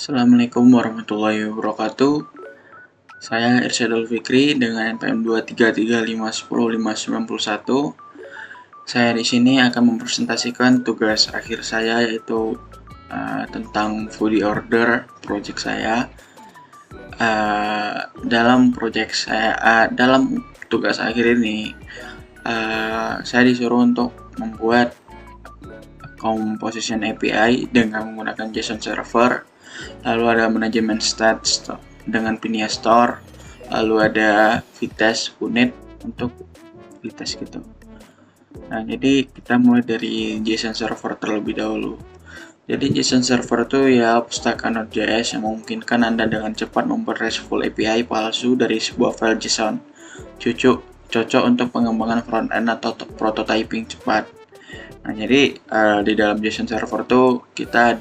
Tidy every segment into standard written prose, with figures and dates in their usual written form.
Assalamualaikum warahmatullahi wabarakatuh. Saya Irsyadul Fikri dengan NPM 233510591. Saya di sini akan mempresentasikan tugas akhir saya yaitu tentang foodie order project saya. Dalam tugas akhir ini saya disuruh untuk membuat composition API dengan menggunakan JSON server. Lalu ada manajemen stats dengan Pinia Store, lalu ada Vitesse unit untuk Vitesse gitu. Nah, jadi kita mulai dari JSON server terlebih dahulu. Jadi JSON server itu ya pustaka Node.js yang memungkinkan Anda dengan cepat membuat RESTful API palsu dari sebuah file JSON. Cocok untuk pengembangan front-end atau prototyping cepat. Nah, jadi di dalam JSON server tuh kita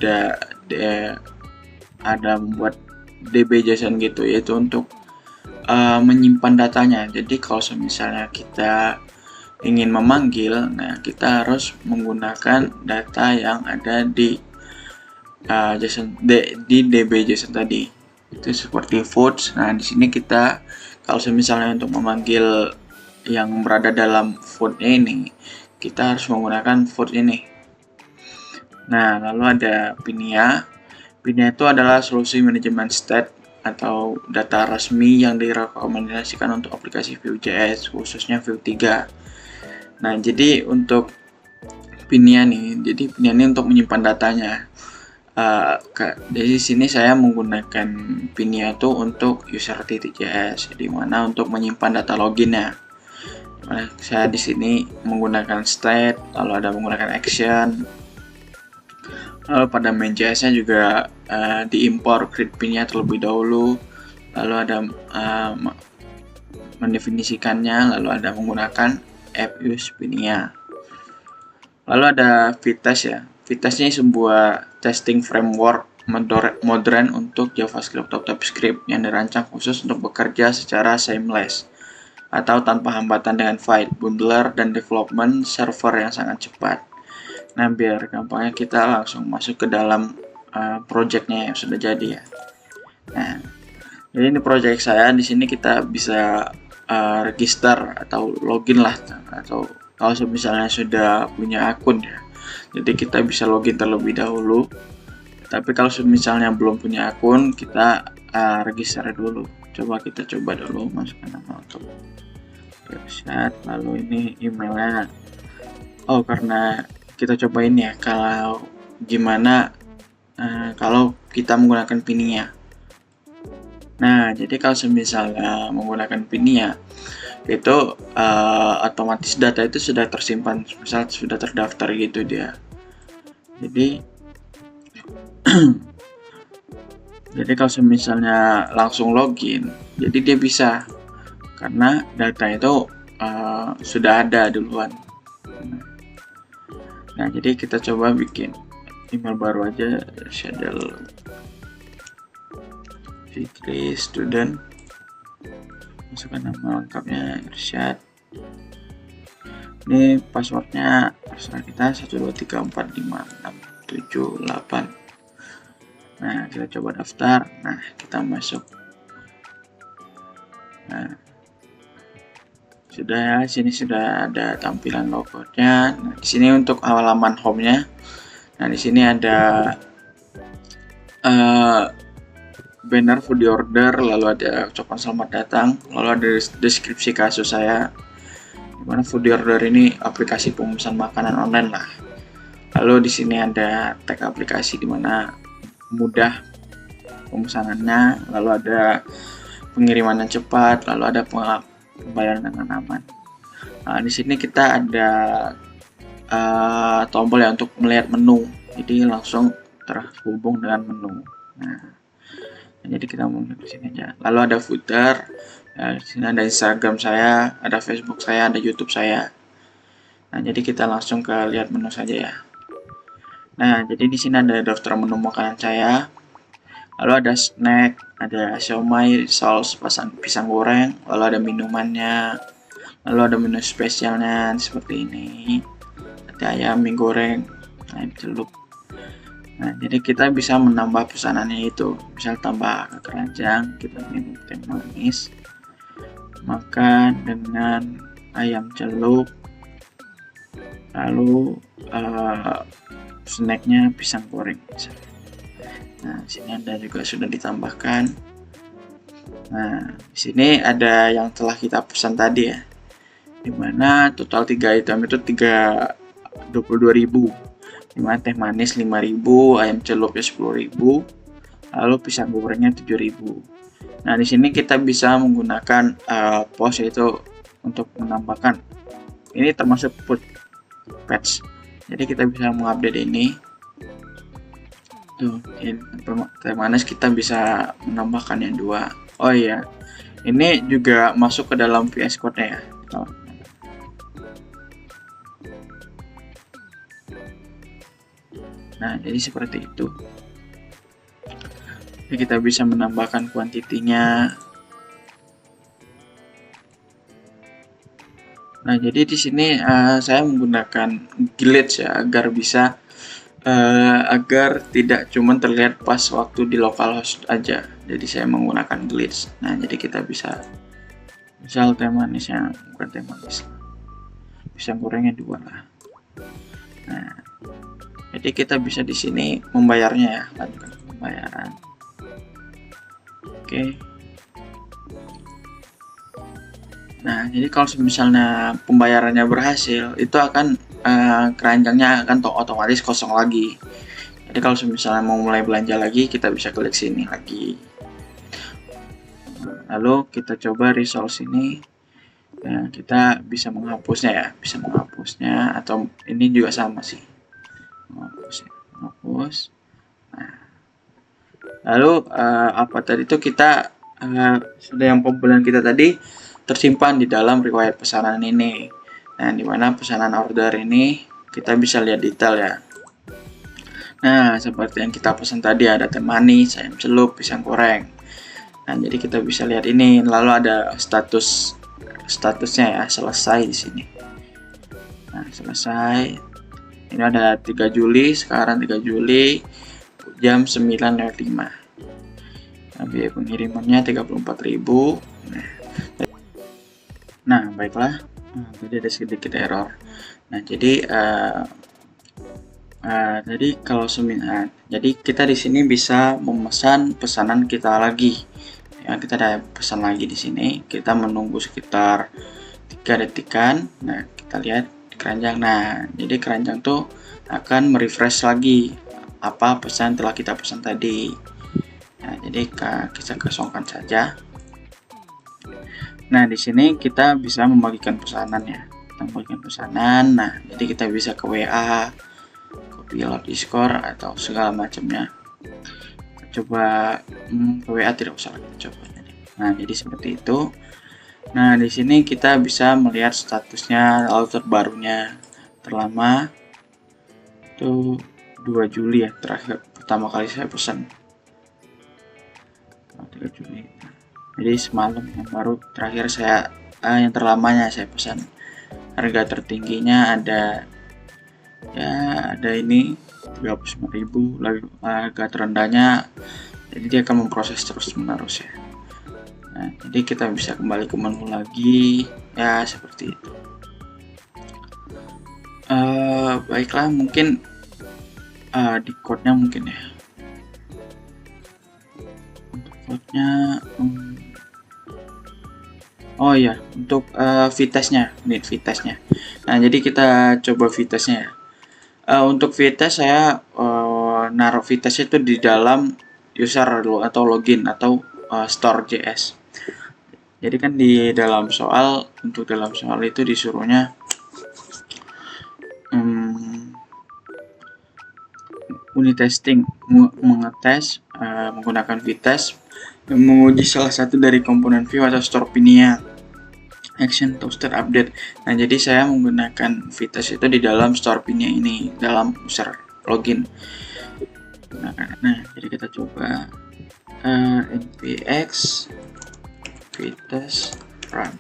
ada membuat DB JSON gitu, yaitu untuk menyimpan datanya. Jadi kalau misalnya kita ingin memanggil, nah kita harus menggunakan data yang ada di DB JSON tadi. Itu seperti foods. Nah, di sini kita kalau misalnya untuk memanggil yang berada dalam food ini, kita harus menggunakan food ini. Nah, lalu ada Pinia. Pinia itu adalah solusi manajemen state atau data resmi yang direkomendasikan untuk aplikasi Vue.js, khususnya Vue 3. Nah, jadi untuk Pinia ini untuk menyimpan datanya. Di sini saya menggunakan Pinia itu untuk user.js, di mana untuk menyimpan data loginnya. Saya di sini menggunakan state, lalu ada menggunakan action. Lalu pada main JS-nya juga diimpor create pin-nya terlebih dahulu, lalu ada mendefinisikannya, lalu ada menggunakan app use pin-nya. Lalu ada Vitesse ya. Vitesse ini sebuah testing framework modern untuk JavaScript atau TypeScript yang dirancang khusus untuk bekerja secara seamless atau tanpa hambatan dengan file, bundler, dan development server yang sangat cepat. Nah, biar gampangnya kita langsung masuk ke dalam projectnya yang sudah jadi ya. Nah, jadi ini project saya. Di sini kita bisa register atau login lah, atau kalau misalnya sudah punya akun ya. Jadi kita bisa login terlebih dahulu. Tapi kalau misalnya belum punya akun, kita register dulu. Kita coba dulu masukkan nama untuk website, lalu ini emailnya. Oh, karena kita cobain ya kalau gimana kalau kita menggunakan Pinia. Nah, jadi kalau misalnya menggunakan Pinia itu otomatis data itu sudah tersimpan, misal sudah terdaftar gitu dia. Jadi jadi kalau misalnya langsung login, jadi dia bisa, karena data itu sudah ada duluan. Nah, jadi kita coba bikin email baru aja, Irsyadul Fikri student, masukkan nama lengkapnya Irsyad. Ini passwordnya terserah kita, 123456778. Nah, kita coba daftar. Nah, kita masuk. Nah, sudah ya, sini sudah ada tampilan logonya. Nah, di sini untuk halaman home-nya. Nah, di sini ada banner food order, lalu ada ucapan selamat datang, lalu ada deskripsi kasus saya. Dimana food order ini aplikasi pemesan makanan online lah. Lalu di sini ada tag aplikasi dimana mudah pemesanannya, lalu ada pengiriman yang cepat, lalu ada pembayaran dengan aman. Nah, di sini kita ada tombol ya untuk melihat menu, jadi langsung terhubung dengan menu. Nah, jadi kita mau ke sini aja. Lalu ada footer, ya, di sini ada Instagram saya, ada Facebook saya, ada YouTube saya. Nah, jadi kita langsung ke lihat menu saja ya. Nah, jadi di sini ada daftar menu makanan saya. Lalu ada snack, ada siomay, saus, pisang goreng, lalu ada minumannya, lalu ada menu spesialnya seperti ini. Ada ayam, mie goreng, ayam celup. Nah, jadi kita bisa menambah pesanannya itu. Misal tambah keranjang, kita minum teh manis, makan dengan ayam celup, lalu snacknya pisang goreng. Nah, sini ada juga sudah ditambahkan. Nah, di sini ada yang telah kita pesan tadi ya, dimana total 3 item itu 22.000, dimana teh manis 5.000, ayam celupnya 10.000, lalu pisang gorengnya 7.000. Nah, di sini kita bisa menggunakan pos, yaitu untuk menambahkan. Ini termasuk put patch. Jadi kita bisa mengupdate ini. Tuh, teh manis kita bisa menambahkan yang 2. Oh iya, ini juga masuk ke dalam VS Code-nya ya. Nah, jadi seperti itu. Jadi kita bisa menambahkan kuantitinya. Nah, jadi di sini saya menggunakan glitch ya, agar bisa agar tidak cuma terlihat pas waktu di localhost aja. Jadi saya menggunakan glitch. Nah, jadi kita bisa misal teh manisnya, bukan teh manis, pisang gorengnya 2 lah. Nah, jadi kita bisa di sini membayarnya ya, lanjutkan pembayaran. Oke. Nah, jadi kalau misalnya pembayarannya berhasil, itu akan keranjangnya akan otomatis kosong lagi. Jadi kalau misalnya mau mulai belanja lagi, kita bisa klik sini lagi. Lalu kita coba resource ini. Nah, kita bisa menghapusnya ya, bisa menghapusnya, atau ini juga sama sih. Menghapus. Nah, lalu apa tadi itu kita sudah yang pembelian kita tadi tersimpan di dalam riwayat pesanan ini. Nah, dimana pesanan order ini kita bisa lihat detail ya. Nah, seperti yang kita pesan tadi, ada teh manis, ayam celup, pisang goreng. Nah, jadi kita bisa lihat ini. Lalu ada statusnya ya, selesai di sini. Nah, selesai. Ini ada 3 Juli, sekarang 3 Juli jam 9.05. Nah, biaya pengirimannya 34.000. Nah, baiklah. Tadi ada sedikit error. Nah, jadi kalau jadi kita di sini bisa memesan pesanan kita lagi. Ya, kita ada pesan lagi di sini. Kita menunggu sekitar 3 detikan. Nah, kita lihat di keranjang. Nah, jadi keranjang tuh akan merefresh lagi apa pesan telah kita pesan tadi. Nah, jadi kita kosongkan saja. Nah, di sini kita bisa membagikan pesanan ya. Kita membagikan pesanan. Nah, jadi kita bisa ke WA, ke pilot Discord, atau segala macamnya. Coba ke WA tidak usah lagi coba. Nah, jadi seperti itu. Nah, di sini kita bisa melihat statusnya, lalu terbarunya terlama itu 2 Juli ya, terakhir pertama kali saya pesan. 3 Juli. Jadi semalam yang baru terakhir saya yang terlamanya saya pesan. Harga tertingginya ada ini 39.000, lalu harga terendahnya, jadi dia akan memproses terus menerus ya. Nah, jadi kita bisa kembali ke menu lagi ya, seperti itu. Baiklah, mungkin di code-nya mungkin ya. Untuk code-nya oh iya, untuk Vitesse-nya, Vitesse-nya. Nah, jadi kita coba Vitesse-nya ya. Untuk Vitesse saya naruh Vitesse itu di dalam user atau login atau store.js. Jadi kan di dalam soal, untuk dalam soal itu disuruhnya unit testing, mengetes menggunakan Vitesse, menguji salah satu dari komponen view atau Storepinia action toaster update. Nah, jadi saya menggunakan Vitesse itu di dalam Storepinia ini, dalam user login. Nah, jadi kita coba npx Vitesse run.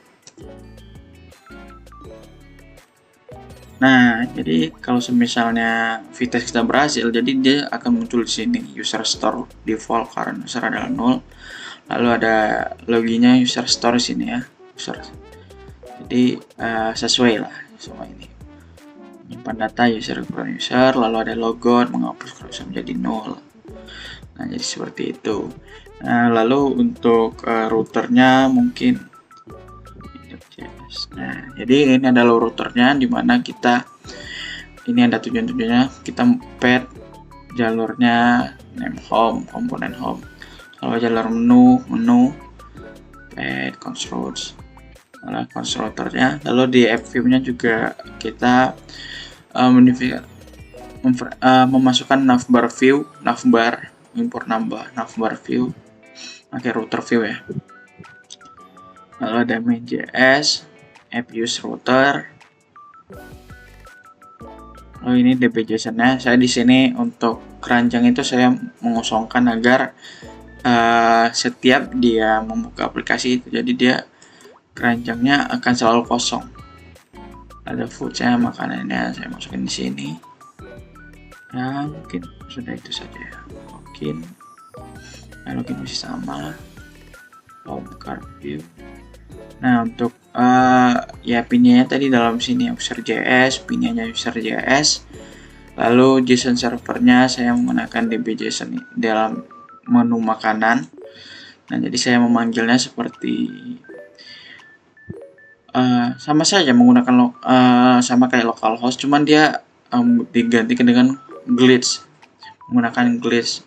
Nah, jadi kalau misalnya VTest kita berhasil, jadi dia akan muncul di sini user store default current user adalah 0. Lalu ada loginnya user store di sini ya, user. Jadi sesuai lah semua ini. Menyimpan data user current user, lalu ada logout menghapus current user menjadi 0. Nah, jadi seperti itu. Nah, lalu untuk routernya mungkin nah, jadi ini adalah routernya dimana kita ini ada tujuannya kita pet jalurnya name home, komponen home. Kalau jalur menu pet constructs constructornya. Lalu di app view-nya juga kita memasukkan navbar view, navbar import navbar view pakai router view ya. Lalu ada main.js, app use router. Lalu ini DB-JSON-nya. Saya di sini untuk keranjang itu saya mengosongkan agar setiap dia membuka aplikasi itu, jadi dia keranjangnya akan selalu kosong. Ada foodnya, makanannya saya masukin di sini. Ya mungkin sudah itu saja ya. Login masih sama. Home card view. Nah, untuk ya pinnya tadi dalam sini user.js, pinnya user.js. Lalu JSON servernya saya menggunakan DB-JSON dalam menu makanan. Nah, jadi saya memanggilnya seperti sama saja menggunakan sama kayak localhost, cuman dia digantikan dengan glitch, menggunakan glitch.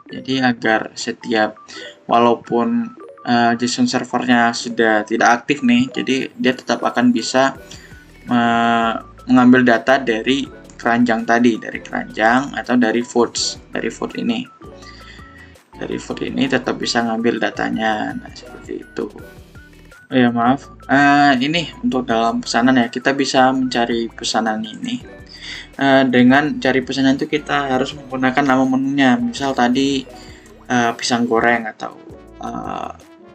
Jadi agar setiap walaupun JSON servernya sudah tidak aktif nih, jadi dia tetap akan bisa mengambil data dari keranjang tadi, dari keranjang atau dari food ini. Dari food ini tetap bisa ngambil datanya. Nah, seperti itu. Oh ya, maaf. Ini untuk dalam pesanan ya, kita bisa mencari pesanan ini. Dengan cari pesanan itu kita harus menggunakan nama menunya. Misal tadi pisang goreng atau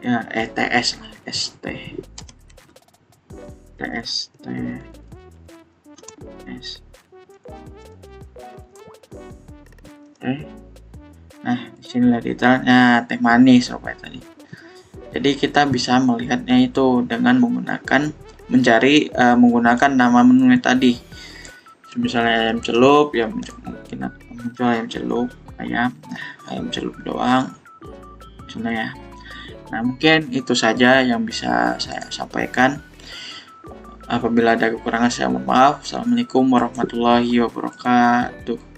ya ETS lah, ST TST S Nah, disinilah detailnya teh manis sobat tadi. Jadi kita bisa melihatnya itu dengan menggunakan menggunakan nama menunya tadi. Misalnya ayam celup ya, mungkin muncul ayam celup, ayam celup doang misalnya ya. Nah, mungkin itu saja yang bisa saya sampaikan. Apabila ada kekurangan saya mohon maaf. Assalamualaikum warahmatullahi wabarakatuh.